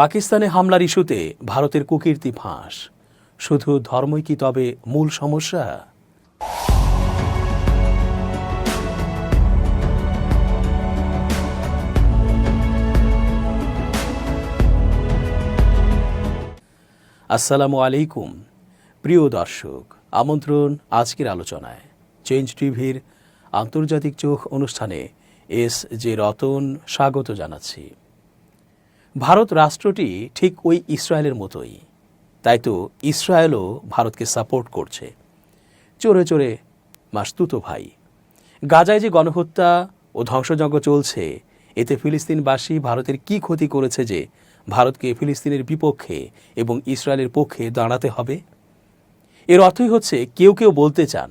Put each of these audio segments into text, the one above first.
পাকিস্তানে হামলার ইস্যুতে ভারতের কুকীর্তি ফাঁস। শুধু ধর্মই কি তবে মূল সমস্যা? আসসালামু আলাইকুম প্রিয় দর্শক, আমন্ত্রণ আজকের আলোচনায়। চেঞ্জ টিভির আন্তর্জাতিক চোখ অনুষ্ঠানে এস.জে. রতন স্বাগত জানাচ্ছি। ভারত রাষ্ট্রটি ঠিক ওই ইসরায়েলের মতোই, তাই তো ইসরায়েলও ভারতকে সাপোর্ট করছে। চোরে চোরে মাসতুতো ভাই। গাজায় যে গণহত্যা ও ধ্বংসযজ্ঞ চলছে, এতে ফিলিস্তিনবাসী ভারতের কি ক্ষতি করেছে যে ভারতকে ফিলিস্তিনের বিপক্ষে এবং ইসরায়েলের পক্ষে দাঁড়াতে হবে? এর অর্থই হচ্ছে কেউ কেউ বলতে চান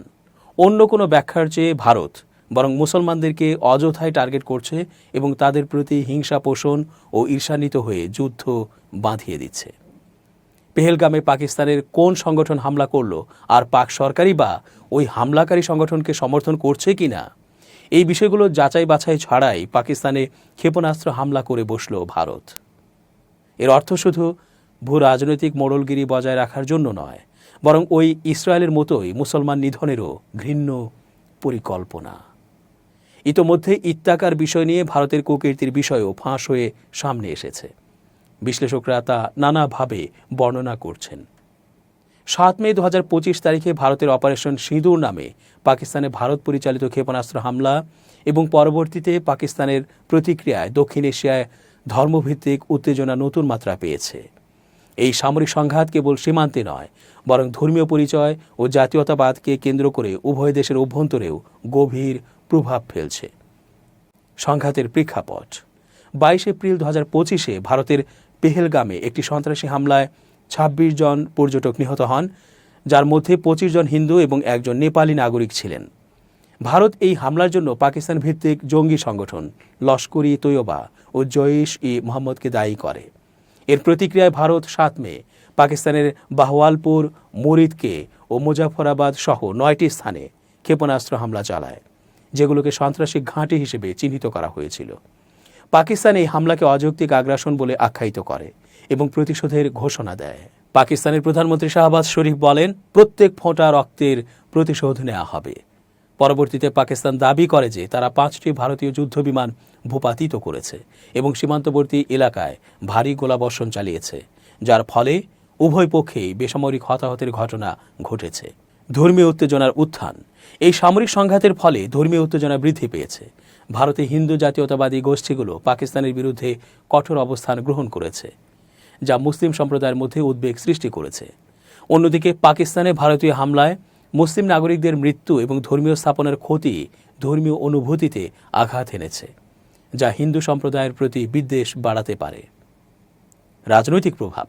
অন্য কোনো ব্যাখ্যার চেয়ে ভারত বরং মুসলমানদেরকে অযথায় টার্গেট করছে এবং তাদের প্রতি হিংসা পোষণ ও ঈর্ষান্বিত হয়ে যুদ্ধ বাঁধিয়ে দিচ্ছে। পেহেলগামে পাকিস্তানের কোন সংগঠন হামলা করল, আর পাক সরকারই বা ওই হামলাকারী সংগঠনকে সমর্থন করছে কিনা, এই বিষয়গুলো যাচাই বাছাই ছাড়াই পাকিস্তানে ক্ষেপণাস্ত্র হামলা করে বসল ভারত। এর অর্থ শুধু ভূ রাজনৈতিক মোড়লগিরি বজায় রাখার জন্য নয়, বরং ওই ইসরায়েলের মতোই মুসলমান নিধনেরও ঘৃণ্য পরিকল্পনা। ইতোমধ্যে ইত্তাকার বিষয় নিয়ে ভারতের কুকীর্তির বিষয়ও ফাঁস হয়ে সামনে এসেছে। বিশ্লেষকরা তা নানাভাবে বর্ণনা করছেন। 7 মে 2025 তারিখে ভারতের অপারেশন সিঁদুর নামে পাকিস্তানে ভারত পরিচালিত ক্ষেপণাস্ত্র হামলা এবং পরবর্তীতে পাকিস্তানের প্রতিক্রিয়ায় দক্ষিণ এশিয়ায় ধর্মভিত্তিক উত্তেজনা নতুন মাত্রা পেয়েছে। এই সামরিক সংঘাত কেবল সীমান্তে নয়, বরং ধর্মীয় পরিচয় ও জাতীয়তাবাদকে কেন্দ্র করে উভয় দেশের অভ্যন্তরেও গভীর প্রভাব ফেলছে। সংঘাতের প্রেক্ষাপট: 22 এপ্রিল 2025 ভারতের পেহেলগামে একটি সন্ত্রাসী হামলায় 26 জন পর্যটক নিহত হন, যার মধ্যে 25 জন হিন্দু এবং একজন নেপালি নাগরিক ছিলেন। ভারত এই হামলার জন্য পাকিস্তান ভিত্তিক জঙ্গি সংগঠন লস্কর-ই তৈয়বা ও জইশ-ই-মোহাম্মদকে দায়ী করে। এর প্রতিক্রিয়ায় ভারত 7 মে পাকিস্তানের বাহওয়ালপুর, মুরিদকে ও মুজাফরাবাদ সহ 9টি স্থানে ক্ষেপণাস্ত্র হামলা চালায়, যেগুলোকে সন্ত্রাসী ঘাঁটি হিসেবে চিহ্নিত করা হয়েছিল। পাকিস্তান এই হামলাকে অযৌক্তিক আগ্রাসন বলে আখ্যায়িত করে এবং প্রতিশোধের ঘোষণা দেয়। পাকিস্তানের প্রধানমন্ত্রী শাহবাজ শরীফ বলেন, প্রত্যেক ফোঁটা রক্তের প্রতিশোধ নেওয়া হবে। পরবর্তীতে পাকিস্তান দাবি করে যে তারা 5টি ভারতীয় যুদ্ধবিমান ভূপাতিত করেছে এবং সীমান্তবর্তী এলাকায় ভারী গোলাবর্ষণ চালিয়েছে, যার ফলে উভয় পক্ষেই বেসামরিক হতাহতের ঘটনা ঘটেছে। ধর্মীয় উত্তেজনার উত্থান: এই সামরিক সংঘাতের ফলে ধর্মীয় উত্তেজনা বৃদ্ধি পেয়েছে। ভারতে হিন্দু জাতীয়তাবাদী গোষ্ঠীগুলো পাকিস্তানের বিরুদ্ধে কঠোর অবস্থান গ্রহণ করেছে, যা মুসলিম সম্প্রদায়ের মধ্যে উদ্বেগ সৃষ্টি করেছে। অন্যদিকে পাকিস্তানে ভারতীয় হামলায় মুসলিম নাগরিকদের মৃত্যু এবং ধর্মীয় স্থাপনার ক্ষতি ধর্মীয় অনুভূতিতে আঘাত এনেছে, যা হিন্দু সম্প্রদায়ের প্রতি বিদ্বেষ বাড়াতে পারে। রাজনৈতিক প্রভাব: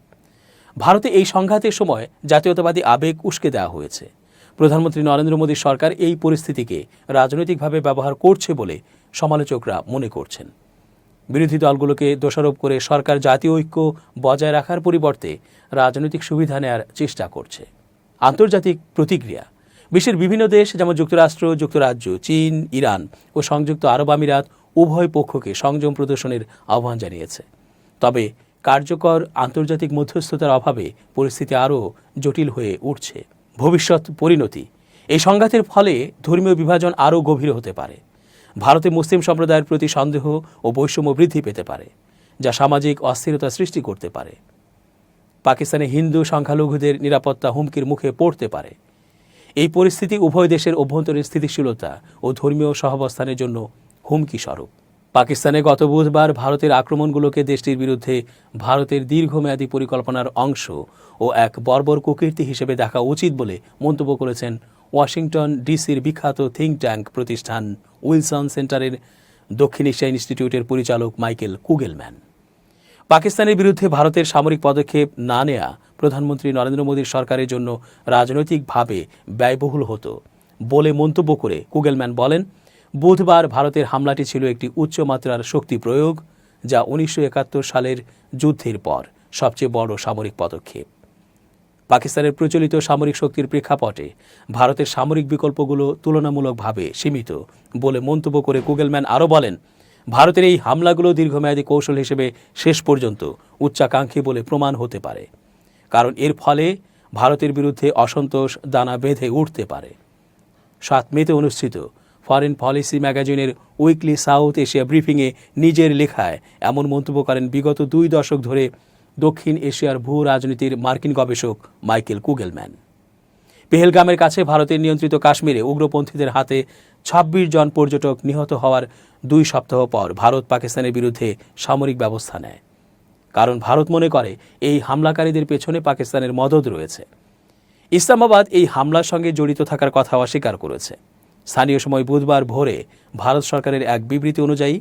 ভারতে এই সংঘাতের সময় জাতীয়তাবাদী আবেগ উস্কে দেওয়া হয়েছে। প্রধানমন্ত্রী নরেন্দ্র মোদীর সরকার এই পরিস্থিতিকে রাজনৈতিকভাবে ব্যবহার করছে বলে সমালোচকরা মনে করছেন। বিরোধী দলগুলোকে দোষারোপ করে সরকার জাতীয় ঐক্য বজায় রাখার পরিবর্তে রাজনৈতিক সুবিধা নেওয়ার চেষ্টা করছে। আন্তর্জাতিক প্রতিক্রিয়া: বিশ্বের বিভিন্ন দেশ যেমন যুক্তরাষ্ট্র, যুক্তরাজ্য, চীন, ইরান ও সংযুক্ত আরব আমিরাত উভয় পক্ষকে সংযম প্রদর্শনের আহ্বান জানিয়েছে। তবে কার্যকর আন্তর্জাতিক মধ্যস্থতার অভাবে পরিস্থিতি আরও জটিল হয়ে উঠছে। ভবিষ্যৎ পরিণতি: এই সংঘাতের ফলে ধর্মীয় বিভাজন আরও গভীর হতে পারে। ভারতে মুসলিম সম্প্রদায়ের প্রতি সন্দেহ ও বৈষম্য বৃদ্ধি পেতে পারে, যা সামাজিক অস্থিরতা সৃষ্টি করতে পারে। পাকিস্তানে হিন্দু সংখ্যালঘুদের নিরাপত্তা হুমকির মুখে পড়তে পারে। এই পরিস্থিতি উভয় দেশের অভ্যন্তরীণ স্থিতিশীলতা ও ধর্মীয় সহাবস্থানের জন্য হুমকি স্বরূপ। পাকিস্তানে গত বুধবার ভারতের আক্রমণগুলোকে দেশটির বিরুদ্ধে ভারতের দীর্ঘমেয়াদী পরিকল্পনার অংশ ও এক বর্বর কুকীর্তি হিসেবে দেখা উচিত বলে মন্তব্য করেছেন ওয়াশিংটন ডিসির বিখ্যাত থিঙ্ক ট্যাঙ্ক প্রতিষ্ঠান উইলসন সেন্টারের দক্ষিণ এশিয়া ইনস্টিটিউটের পরিচালক মাইকেল কুগেলম্যান। পাকিস্তানের বিরুদ্ধে ভারতের সামরিক পদক্ষেপ না নেওয়া প্রধানমন্ত্রী নরেন্দ্র মোদীর সরকারের জন্য রাজনৈতিকভাবে ব্যয়বহুল হতো বলে মন্তব্য করে কুগেলম্যান বলেন, বুধবার ভারতের হামলাটি ছিল একটি উচ্চমাত্রার শক্তি প্রয়োগ, যা 1971 সালের যুদ্ধের পর সবচেয়ে বড় সামরিক পদক্ষেপ। পাকিস্তানের প্রচলিত সামরিক শক্তির প্রেক্ষাপটে ভারতের সামরিক বিকল্পগুলো তুলনামূলকভাবে সীমিত বলে মন্তব্য করে কুগেলম্যান আরও বলেন, ভারতের এই হামলাগুলো দীর্ঘমেয়াদী কৌশল হিসেবে শেষ পর্যন্ত উচ্চাকাঙ্ক্ষী বলে প্রমাণ হতে পারে, কারণ এর ফলে ভারতের বিরুদ্ধে অসন্তোষ দানা বেঁধে উঠতে পারে। 7 মেতে অনুষ্ঠিত ফরেন পলিসি ম্যাগাজিনের উইকলি সাউথ এশিয়া ব্রিফিংয়ে নিজের লেখায় এমন মন্তব্য করেন বিগত 2 দশক ধরে দক্ষিণ এশিয়ার ভূ রাজনীতির মার্কিন গবেষক মাইকেল কুগেলম্যান। পেহেলগামের কাছে ভারতের নিয়ন্ত্রিত কাশ্মীরে উগ্রপন্থীদের হাতে 26 জন পর্যটক নিহত হওয়ার 2 সপ্তাহ পর ভারত পাকিস্তানের বিরুদ্ধে সামরিক ব্যবস্থা নেয়, কারণ ভারত মনে করে এই হামলাকারীদের পেছনে পাকিস্তানের মদদ রয়েছে। ইসলামাবাদ এই হামলার সঙ্গে জড়িত থাকার কথা অস্বীকার করেছে। স্থানীয় সময় বুধবার ভোরে ভারত সরকারের এক বিবৃতি অনুযায়ী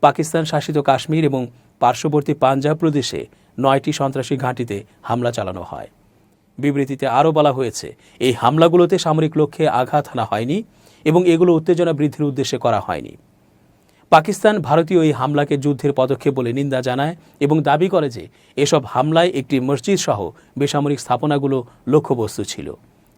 পাকিস্তান শাসিত কাশ্মীর এবং পার্শ্ববর্তী পাঞ্জাব প্রদেশে 9টি সন্ত্রাসী ঘাঁটিতে হামলা চালানো হয়। বিবৃতিতে আরও বলা হয়েছে, এই হামলাগুলোতে সামরিক লক্ষ্যে আঘাত হানা হয়নি এবং এগুলো উত্তেজনা বৃদ্ধির উদ্দেশ্যে করা হয়নি। পাকিস্তান ভারতীয় এই হামলাকে যুদ্ধের পদক্ষেপ বলে নিন্দা জানায় এবং দাবি করে যে এসব হামলায় একটি মসজিদ সহ বেসামরিক স্থাপনাগুলো লক্ষ্যবস্তু ছিল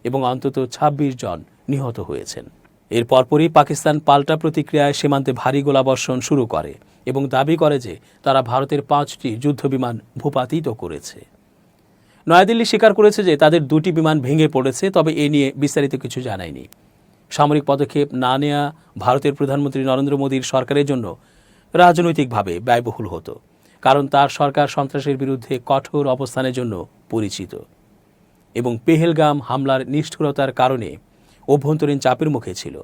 এবং অন্তত 26 জন নিহত হয়েছেন। এর পরপরই পাকিস্তান পাল্টা প্রতিক্রিয়ায় সীমান্তে ভারী গোলাবর্ষণ শুরু করে এবং দাবি করে যে তারা ভারতের 5টি যুদ্ধবিমান ভূপাতিত করেছে। নয়াদিল্লি স্বীকার করেছে যে তাদের 2টি বিমান ভেঙে পড়েছে, তবে এ নিয়ে বিস্তারিত কিছু জানায়নি। সামরিক পদক্ষেপ না নেওয়া ভারতের প্রধানমন্ত্রী নরেন্দ্র মোদীর সরকারের জন্য রাজনৈতিকভাবে ব্যয়বহুল হতো, কারণ তার সরকার সন্ত্রাসের বিরুদ্ধে কঠোর অবস্থানের জন্য পরিচিত এবং পেহেলগাম হামলার নিষ্ঠুরতার কারণে অভ্যন্তরীণ চাপের মুখে ছিল।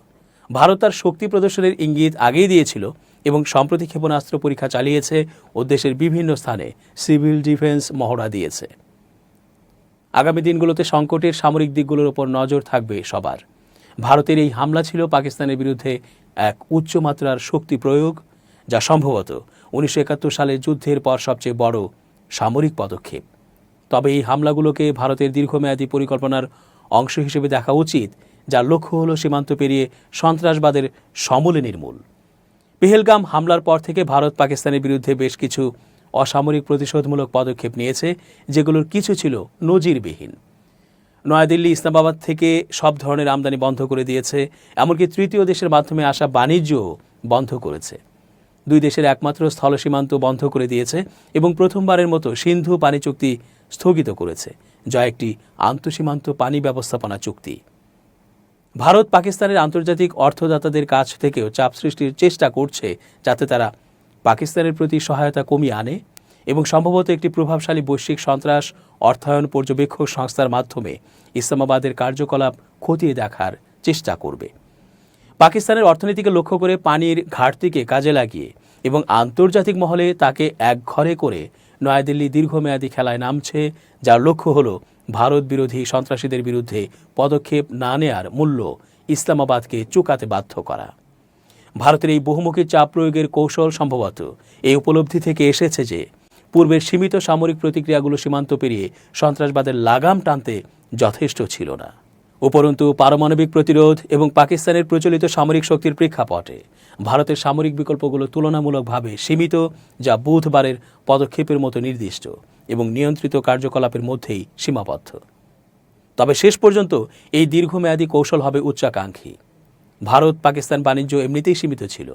ভারত তার শক্তি প্রদর্শনের ইঙ্গিত আগেই দিয়েছিল এবং সম্প্রতি ক্ষেপণাস্ত্র পরীক্ষা চালিয়েছে ও দেশের বিভিন্ন স্থানে সিভিল ডিফেন্স মহড়া দিয়েছে। আগামী দিনগুলোতে সংকটের সামরিক দিকগুলোর ওপর নজর থাকবে সবার। ভারতের এই হামলা ছিল পাকিস্তানের বিরুদ্ধে এক উচ্চমাত্রার শক্তি প্রয়োগ, যা সম্ভবত 1971 সালের যুদ্ধের পর সবচেয়ে বড় সামরিক পদক্ষেপ। তবে এই হামলাগুলোকে ভারতের দীর্ঘমেয়াদী পরিকল্পনার অংশ হিসেবে দেখা উচিত, যার লক্ষ্য হল সীমান্ত পেরিয়ে সন্ত্রাসবাদের সমূলে নির্মূল। পেহেলগাম হামলার পর থেকে ভারত পাকিস্তানের বিরুদ্ধে বেশ কিছু অসামরিক প্রতিশোধমূলক পদক্ষেপ নিয়েছে, যেগুলোর কিছু ছিল নজিরবিহীন। নয়াদিল্লি ইসলামাবাদ থেকে সব ধরনের আমদানি বন্ধ করে দিয়েছে, এমনকি তৃতীয় দেশের মাধ্যমে আসা বাণিজ্যও বন্ধ করেছে। 2 দেশের একমাত্র স্থল সীমান্ত বন্ধ করে দিয়েছে এবং প্রথমবারের মতো সিন্ধু পানি চুক্তি স্থগিত করেছে, যা একটি আন্তঃসীমান্ত পানি ব্যবস্থাপনা চুক্তি। ভারত পাকিস্তানের আন্তর্জাতিক অর্থদাতাদের কাছ থেকেও চাপ সৃষ্টির চেষ্টা করছে, যাতে তারা পাকিস্তানের প্রতি সহায়তা কমিয়ে আনে এবং সম্ভবত একটি প্রভাবশালী বৈশ্বিক সন্ত্রাস অর্থায়ন পর্যবেক্ষক সংস্থার মাধ্যমে ইসলামাবাদের কার্যকলাপ খতিয়ে দেখার চেষ্টা করবে। পাকিস্তানের অর্থনীতিকে লক্ষ্য করে পানির ঘাটতিকে কাজে লাগিয়ে এবং আন্তর্জাতিক মহলে তাকে একঘরে করে নয়াদিল্লি দীর্ঘমেয়াদী খেলায় নামছে, যার লক্ষ্য হল ভারত বিরোধী সন্ত্রাসীদের বিরুদ্ধে পদক্ষেপ না নেয়ার মূল্য ইসলামাবাদকে চুকাতে বাধ্য করা। ভারতের এই বহুমুখী চাপ প্রয়োগের কৌশল সম্ভবত এই উপলব্ধি থেকে এসেছে যে পূর্বের সীমিত সামরিক প্রতিক্রিয়াগুলো সীমান্ত পেরিয়ে সন্ত্রাসবাদের লাগাম টানতে যথেষ্ট ছিল না। উপরন্তু পারমাণবিক প্রতিরোধ এবং পাকিস্তানের প্রচলিত সামরিক শক্তির প্রেক্ষাপটে ভারতের সামরিক বিকল্পগুলো তুলনামূলকভাবে সীমিত, যা বুধবারের পদক্ষেপের মতো নির্দিষ্ট এবং নিয়ন্ত্রিত কার্যকলাপের মধ্যেই সীমাবদ্ধ। তবে শেষ পর্যন্ত এই দীর্ঘমেয়াদী কৌশল হবে উচ্চাকাঙ্ক্ষী। ভারত পাকিস্তান বাণিজ্য এমনিতেই সীমিত ছিল,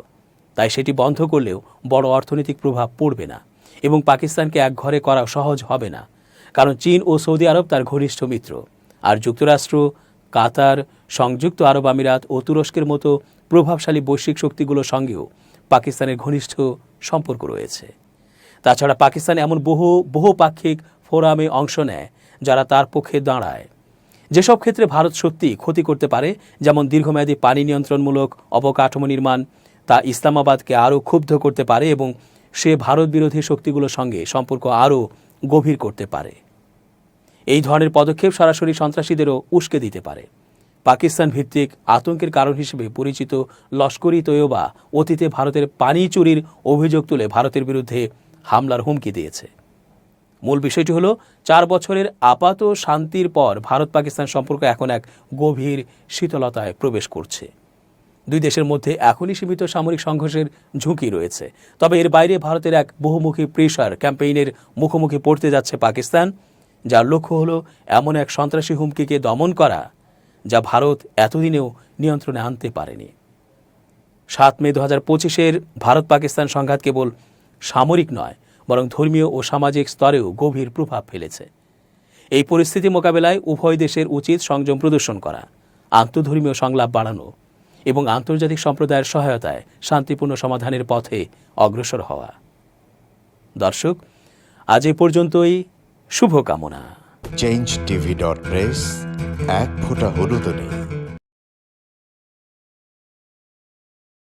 তাই সেটি বন্ধ করলেও বড় অর্থনৈতিক প্রভাব পড়বে না এবং পাকিস্তানকে একঘরে করা সহজ হবে না, কারণ চীন ও সৌদি আরব তার ঘনিষ্ঠ মিত্র, আর যুক্তরাষ্ট্র, কাতার, সংযুক্ত আরব আমিরাত ও তুরস্কের মতো প্রভাবশালী বৈশ্বিক শক্তিগুলোর সঙ্গেও পাকিস্তানের ঘনিষ্ঠ সম্পর্ক রয়েছে। তাছাড়া পাকিস্তান এমন বহুপাক্ষিক ফোরামে অংশ নেয় যারা তার পক্ষে দাঁড়ায়, যেসব ক্ষেত্রে ভারত সত্যি ক্ষতি করতে পারে, যেমন দীর্ঘমেয়াদী পানি নিয়ন্ত্রণমূলক অবকাঠামো নির্মাণ, তা ইসলামাবাদকে আরও ক্ষুব্ধ করতে পারে এবং সে ভারত বিরোধী শক্তিগুলোর সঙ্গে সম্পর্ক আরও গভীর করতে পারে। এই ধরনের পদক্ষেপ সরাসরি সন্ত্রাসীদেরও উস্কে দিতে পারে। পাকিস্তান ভিত্তিক আতঙ্কের কারণ হিসেবে পরিচিত লস্করি তৈয়বা অতীতে ভারতের পানি চুরির অভিযোগ তুলে ভারতের বিরুদ্ধে হামলার হুমকি দিয়েছে। মূল বিষয়টি হলো 4 বছরের আপাত শান্তির পর ভারত পাকিস্তান সম্পর্ক এখন এক গভীর শীতলতায় প্রবেশ করছে। 2 দেশের মধ্যে এখনই সীমিত সামরিক সংঘর্ষের ঝুঁকি রয়েছে, তবে এর বাইরে ভারতের এক বহুমুখী প্রেশার ক্যাম্পেইনের মুখোমুখি পড়তে যাচ্ছে পাকিস্তান, যার লক্ষ্য হলো এমন এক সন্ত্রাসী হুমকিকে দমন করা যা ভারত এতদিনেও নিয়ন্ত্রণে আনতে পারেনি। 7 মে 2025-এর ভারত পাকিস্তান সংঘাত কেবল সামরিক নয়, বরং ধর্মীয় ও সামাজিক স্তরেও গভীর প্রভাব ফেলেছে। এই পরিস্থিতি মোকাবেলায় উভয় দেশের উচিত সংযম প্রদর্শন করা, আন্তঃধর্মীয় সংলাপ বাড়ানো এবং আন্তর্জাতিক সম্প্রদায়ের সহায়তায় শান্তিপূর্ণ সমাধানের পথে অগ্রসর হওয়া। দর্শক, আজ এ পর্যন্তই। শুভকামনা। changetv.press, এক ফোঁটা হলুদও নেই।